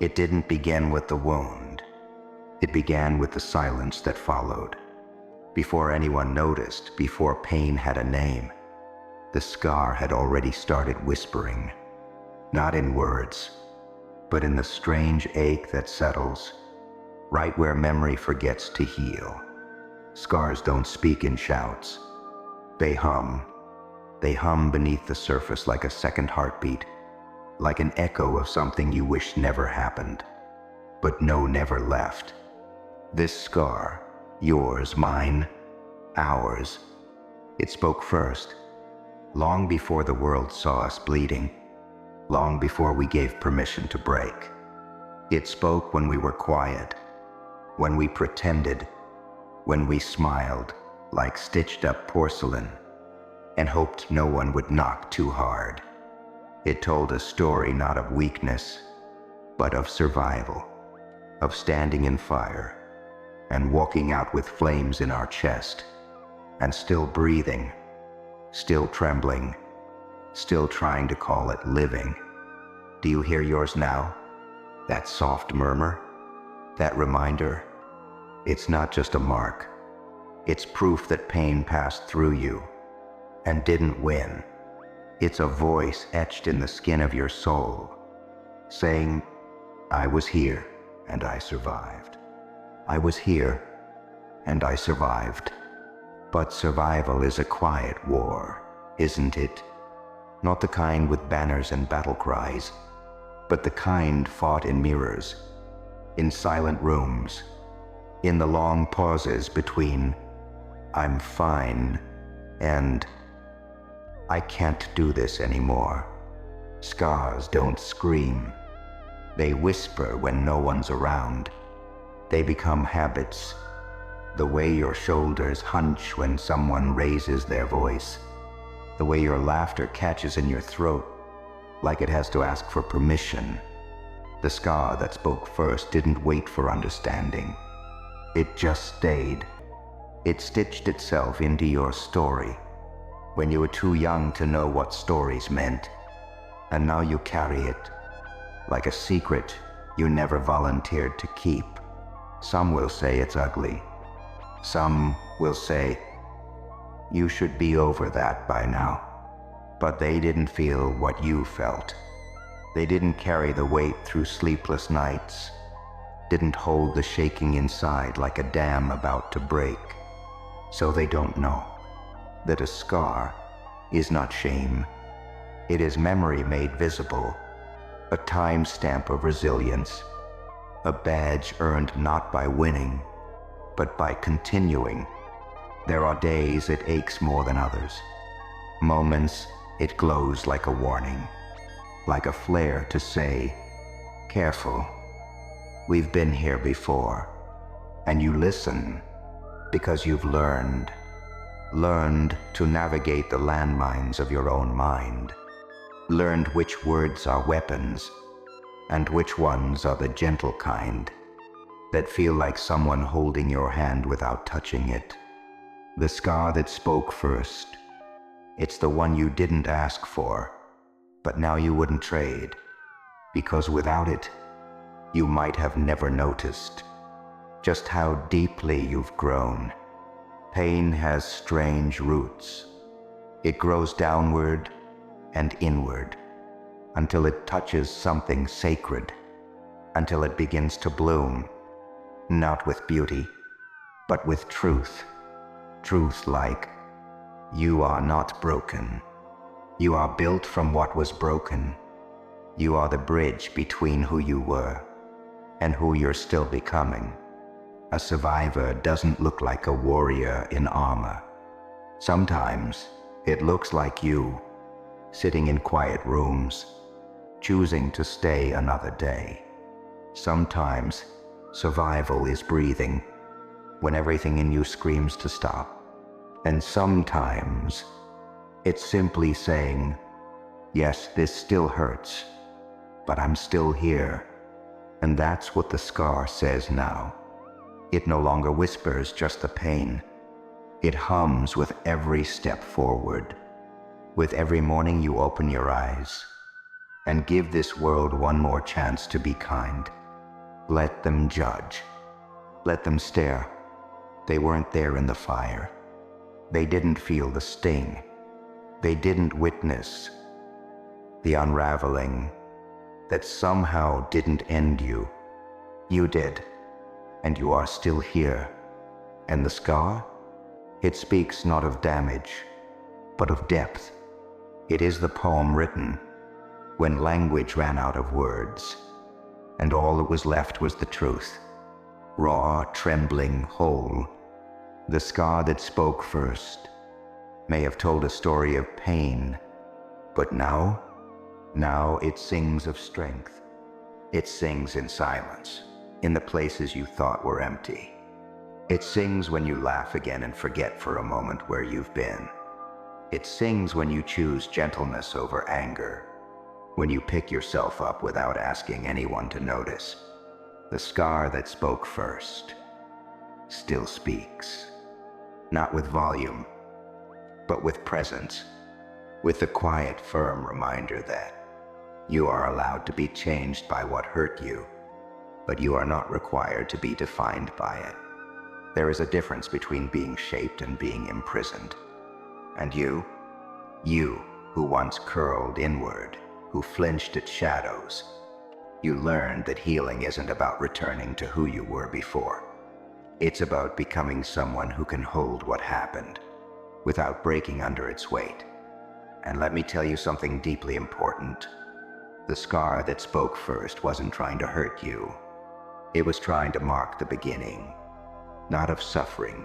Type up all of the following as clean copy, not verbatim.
It didn't begin with the wound. It began with the silence that followed. Before anyone noticed, before pain had a name, the scar had already started whispering, not in words, but in the strange ache that settles, right where memory forgets to heal. Scars don't speak in shouts. They hum. They hum beneath the surface like a second heartbeat, like an echo of something you wish never happened, but never left. This scar, yours, mine, ours, it spoke first, long before the world saw us bleeding, long before we gave permission to break. It spoke when we were quiet, when we pretended, when we smiled like stitched-up porcelain and hoped no one would knock too hard. It told a story not of weakness, but of survival, of standing in fire and walking out with flames in our chest, and still breathing, still trembling, still trying to call it living. Do you hear yours now? That soft murmur? That reminder? It's not just a mark. It's proof that pain passed through you and didn't win. It's a voice etched in the skin of your soul, saying, I was here and I survived. I was here and I survived. But survival is a quiet war, isn't it? Not the kind with banners and battle cries, but the kind fought in mirrors, in silent rooms, in the long pauses between I'm fine and I can't do this anymore. Scars don't scream. They whisper when no one's around. They become habits, the way your shoulders hunch when someone raises their voice, the way your laughter catches in your throat like it has to ask for permission. The scar that spoke first didn't wait for understanding. It just stayed. It stitched itself into your story when you were too young to know what stories meant, and now you carry it like a secret you never volunteered to keep. Some will say it's ugly. Some will say, you should be over that by now. But they didn't feel what you felt. They didn't carry the weight through sleepless nights, didn't hold the shaking inside like a dam about to break. So they don't know that a scar is not shame. It is memory made visible, a time stamp of resilience, a badge earned not by winning, but by continuing. There are days it aches more than others. Moments it glows like a warning, like a flare to say, careful, we've been here before. And you listen because you've learned to navigate the landmines of your own mind, learned which words are weapons and which ones are the gentle kind that feel like someone holding your hand without touching it. The scar that spoke first, it's the one you didn't ask for, but now you wouldn't trade, because without it, you might have never noticed just how deeply you've grown. Pain has strange roots. It grows downward and inward until it touches something sacred, until it begins to bloom, not with beauty, but with truth. Truth like, you are not broken. You are built from what was broken. You are the bridge between who you were and who you're still becoming. A survivor doesn't look like a warrior in armor. Sometimes it looks like you, sitting in quiet rooms, choosing to stay another day. Sometimes survival is breathing when everything in you screams to stop. And sometimes it's simply saying, yes, this still hurts, but I'm still here. And that's what the scar says now. It no longer whispers just the pain. It hums with every step forward, with every morning you open your eyes, and give this world one more chance to be kind. Let them judge. Let them stare. They weren't there in the fire. They didn't feel the sting. They didn't witness the unraveling that somehow didn't end you. You did, and you are still here. And the scar? It speaks not of damage, but of depth. It is the poem written when language ran out of words, and all that was left was the truth. Raw, trembling, whole. The scar that spoke first may have told a story of pain, but now it sings of strength. It sings in silence, in the places you thought were empty. It sings when you laugh again and forget for a moment where you've been. It sings when you choose gentleness over anger, when you pick yourself up without asking anyone to notice. The scar that spoke first still speaks, not with volume, but with presence, with the quiet, firm reminder that you are allowed to be changed by what hurt you, but you are not required to be defined by it. There is a difference between being shaped and being imprisoned. And you who once curled inward, who flinched at shadows, you learned that healing isn't about returning to who you were before. It's about becoming someone who can hold what happened without breaking under its weight. And let me tell you something deeply important. The scar that spoke first wasn't trying to hurt you. It was trying to mark the beginning, not of suffering,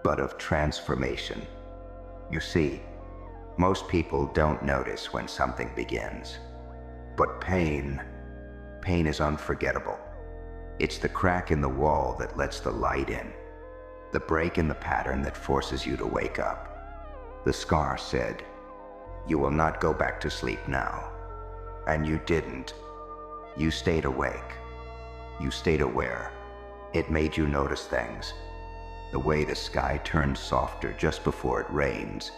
but of transformation. You see, most people don't notice when something begins. But pain is unforgettable. It's the crack in the wall that lets the light in, the break in the pattern that forces you to wake up. The scar said, "You will not go back to sleep now." And you didn't. You stayed awake. You stayed aware. It made you notice things. The way the sky turns softer just before it rains.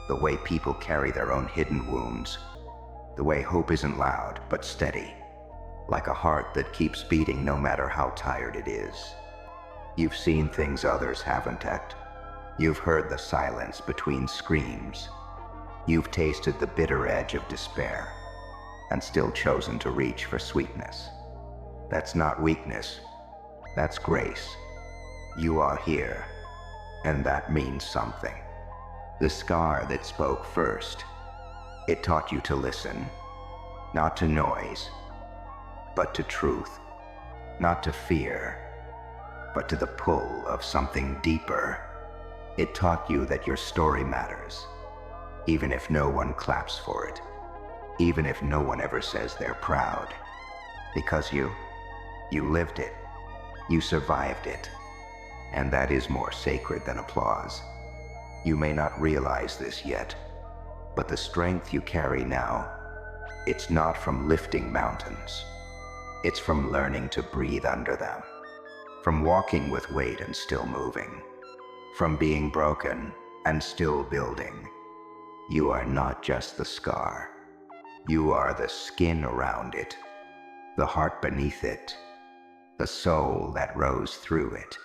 The way people carry their own hidden wounds. The way hope isn't loud, but steady. Like a heart that keeps beating no matter how tired it is. You've seen things others haven't yet. You've heard the silence between screams. You've tasted the bitter edge of despair, and still chosen to reach for sweetness. That's not weakness. That's grace. You are here, and that means something. The scar that spoke first, it taught you to listen, not to noise, but to truth, not to fear, but to the pull of something deeper. It taught you that your story matters, even if no one claps for it, even if no one ever says they're proud, because you lived it, you survived it, and that is more sacred than applause. You may not realize this yet, but the strength you carry now, it's not from lifting mountains. It's from learning to breathe under them, from walking with weight and still moving, from being broken and still building. You are not just the scar. You are the skin around it, the heart beneath it, the soul that rose through it.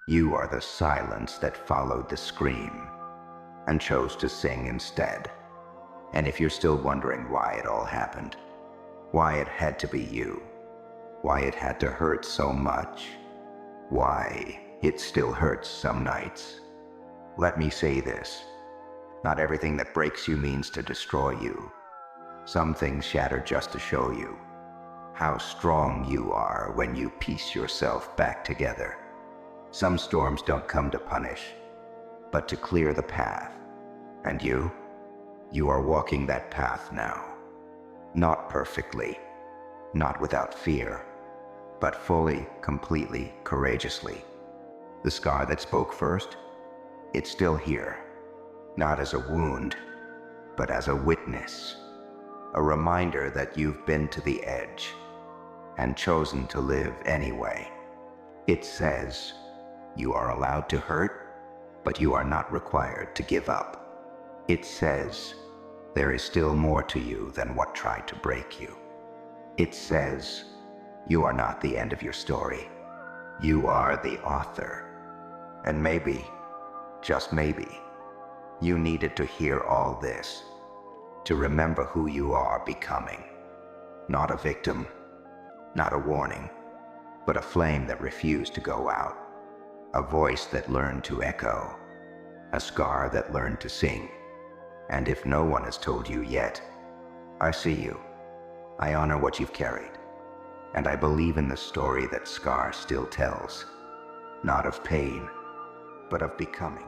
You are the silence that followed the scream and chose to sing instead. And if you're still wondering why it all happened, why it had to be you, why it had to hurt so much, why it still hurts some nights, let me say this. Not everything that breaks you means to destroy you. Some things shatter just to show you how strong you are when you piece yourself back together. Some storms don't come to punish, but to clear the path. And you are walking that path now. Not perfectly, not without fear, but fully, completely, courageously. The scar that spoke first, it's still here, not as a wound, but as a witness, a reminder that you've been to the edge and chosen to live anyway. It says, you are allowed to hurt, but you are not required to give up. It says, there is still more to you than what tried to break you. It says, you are not the end of your story. You are the author. And maybe, just maybe, you needed to hear all this to remember who you are becoming. Not a victim, not a warning, but a flame that refused to go out. A voice that learned to echo. A scar that learned to sing. And if no one has told you yet, I see you. I honor what you've carried. And I believe in the story that scar still tells. Not of pain, but of becoming.